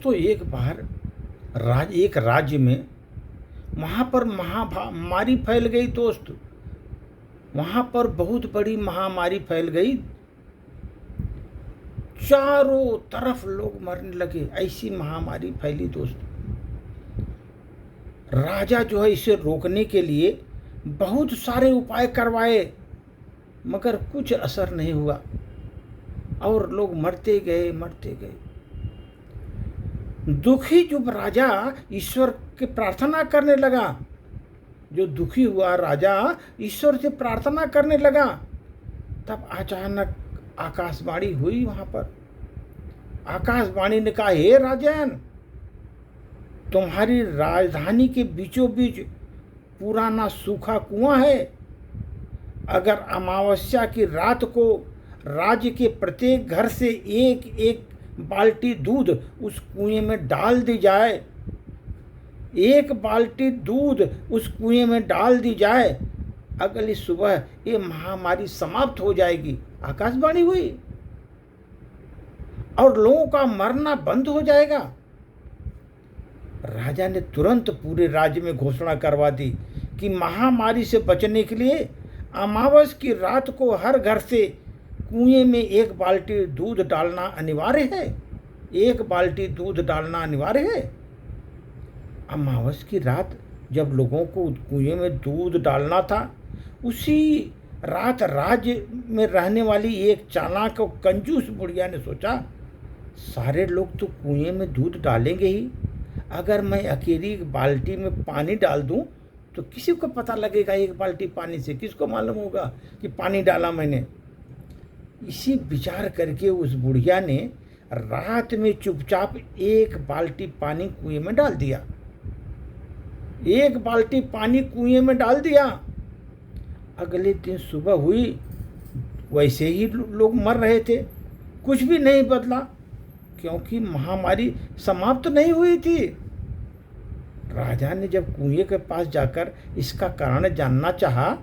दोस्तों एक बार एक राज्य में वहाँ पर महामारी फैल गई दोस्त। वहाँ पर बहुत बड़ी महामारी फैल गई, चारों तरफ लोग मरने लगे। ऐसी महामारी फैली दोस्त। राजा जो है इसे रोकने के लिए बहुत सारे उपाय करवाए, मगर कुछ असर नहीं हुआ और लोग मरते गए। दुखी जो राजा ईश्वर की प्रार्थना करने लगा, जो दुखी हुआ राजा ईश्वर से प्रार्थना करने लगा, तब अचानक आकाशवाणी हुई। वहां पर आकाशवाणी ने कहा, हे राजन, तुम्हारी राजधानी के बीचों बीच पुराना सूखा कुआं है। अगर अमावस्या की रात को राज्य के प्रत्येक घर से एक एक बाल्टी दूध उस कुएं में डाल दी जाए, एक बाल्टी दूध उस कुएं में डाल दी जाए, अगली सुबह ये महामारी समाप्त हो जाएगी। आकाशवाणी हुई और लोगों का मरना बंद हो जाएगा। राजा ने तुरंत पूरे राज्य में घोषणा करवा दी कि महामारी से बचने के लिए अमावस की रात को हर घर से कुएं में एक बाल्टी दूध डालना अनिवार्य है। एक बाल्टी दूध डालना अनिवार्य है। अमावस की रात जब लोगों को कुएं में दूध डालना था, उसी रात राज्य में रहने वाली एक चालाक और कंजूस बुढ़िया ने सोचा, सारे लोग तो कुएं में दूध डालेंगे ही, अगर मैं अकेली एक बाल्टी में पानी डाल दूं तो किसी को पता लगेगा? एक बाल्टी पानी से किसको मालूम होगा कि पानी डाला मैंने? इसी विचार करके उस बुढ़िया ने रात में चुपचाप एक बाल्टी पानी कुएं में डाल दिया। एक बाल्टी पानी कुएं में डाल दिया। अगले दिन सुबह हुई, वैसे ही लोग मर रहे थे, कुछ भी नहीं बदला, क्योंकि महामारी समाप्त नहीं हुई थी। राजा ने जब कुएं के पास जाकर इसका कारण जानना चाहा,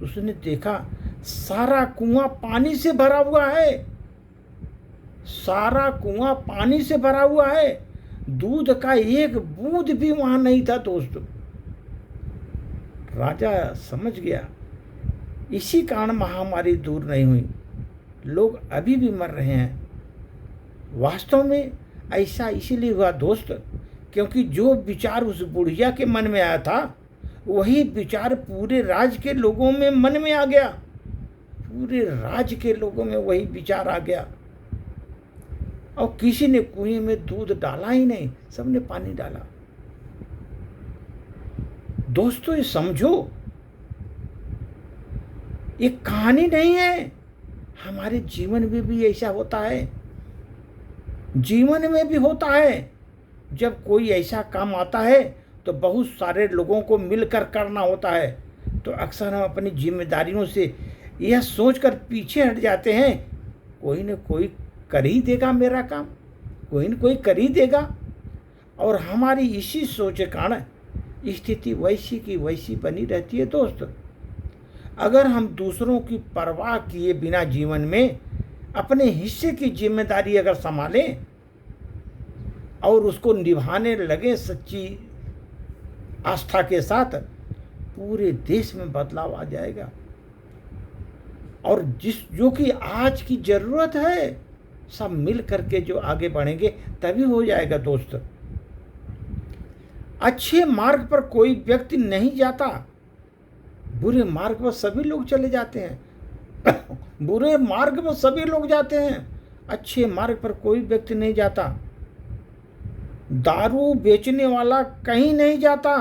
उसने देखा सारा कुआं पानी से भरा हुआ है। सारा कुआं पानी से भरा हुआ है, दूध का एक बूंद भी वहां नहीं था दोस्तों। राजा समझ गया, इसी कारण महामारी दूर नहीं हुई, लोग अभी भी मर रहे हैं। वास्तव में ऐसा इसीलिए हुआ दोस्त, क्योंकि जो विचार उस बुढ़िया के मन में आया था, वही विचार पूरे राज्य के लोगों में मन में आ गया। पूरे राज्य के लोगों में वही विचार आ गया और किसी ने कुएं में दूध डाला ही नहीं, सबने पानी डाला। दोस्तों ये समझो, ये कहानी नहीं है, हमारे जीवन में भी ऐसा होता है। जीवन में भी होता है, जब कोई ऐसा काम आता है तो बहुत सारे लोगों को मिलकर करना होता है, तो अक्सर हम अपनी जिम्मेदारियों से यह सोचकर पीछे हट जाते हैं, कोई न कोई कर ही देगा मेरा काम, कोई न कोई कर ही देगा। और हमारी इसी सोच के कारण स्थिति वैसी की वैसी बनी रहती है दोस्त। अगर हम दूसरों की परवाह किए बिना जीवन में अपने हिस्से की जिम्मेदारी अगर संभालें और उसको निभाने लगे सच्ची आस्था के साथ, पूरे देश में बदलाव आ जाएगा। और जो कि आज की जरूरत है, सब मिल करके जो आगे बढ़ेंगे तभी हो जाएगा दोस्त। अच्छे मार्ग पर कोई व्यक्ति नहीं जाता, बुरे मार्ग पर सभी लोग चले जाते हैं। बुरे मार्ग पर सभी लोग जाते हैं, अच्छे मार्ग पर कोई व्यक्ति नहीं जाता। दारू बेचने वाला कहीं नहीं जाता।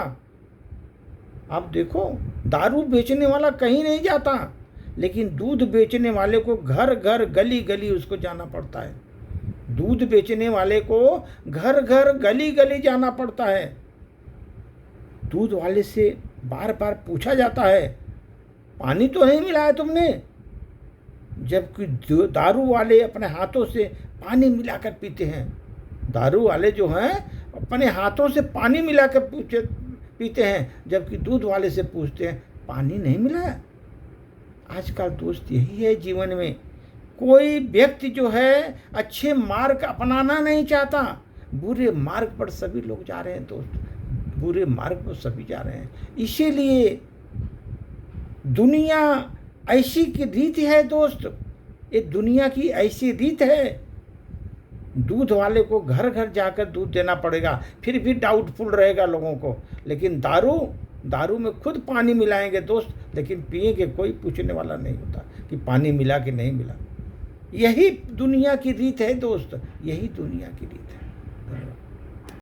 आप देखो, दारू बेचने वाला कहीं नहीं जाता, लेकिन दूध बेचने वाले को घर घर गली गली उसको जाना पड़ता है। दूध बेचने वाले को घर घर गली गली जाना पड़ता है। दूध वाले से बार बार पूछा जाता है, पानी तो नहीं मिला है तुमने? जबकि दारू वाले अपने हाथों से पानी मिलाकर पीते हैं। दारू वाले जो हैं अपने हाथों से पानी मिलाकर पीते हैं, जबकि दूध वाले से पूछते हैं, पानी नहीं मिला है? आजकल दोस्त यही है जीवन में। कोई व्यक्ति जो है अच्छे मार्ग अपनाना नहीं चाहता, बुरे मार्ग पर सभी लोग जा रहे हैं दोस्त, बुरे मार्ग पर सभी जा रहे हैं। इसीलिए दुनिया ऐसी की रीत है दोस्त, ये दुनिया की ऐसी रीत है, दूध वाले को घर घर जाकर दूध देना पड़ेगा, फिर भी डाउटफुल रहेगा लोगों को। लेकिन दारू में खुद पानी मिलाएंगे दोस्त, लेकिन पिएंगे कोई पूछने वाला नहीं होता कि पानी मिला कि नहीं मिला। यही दुनिया की रीत है दोस्त, यही दुनिया की रीत है। धन्यवाद।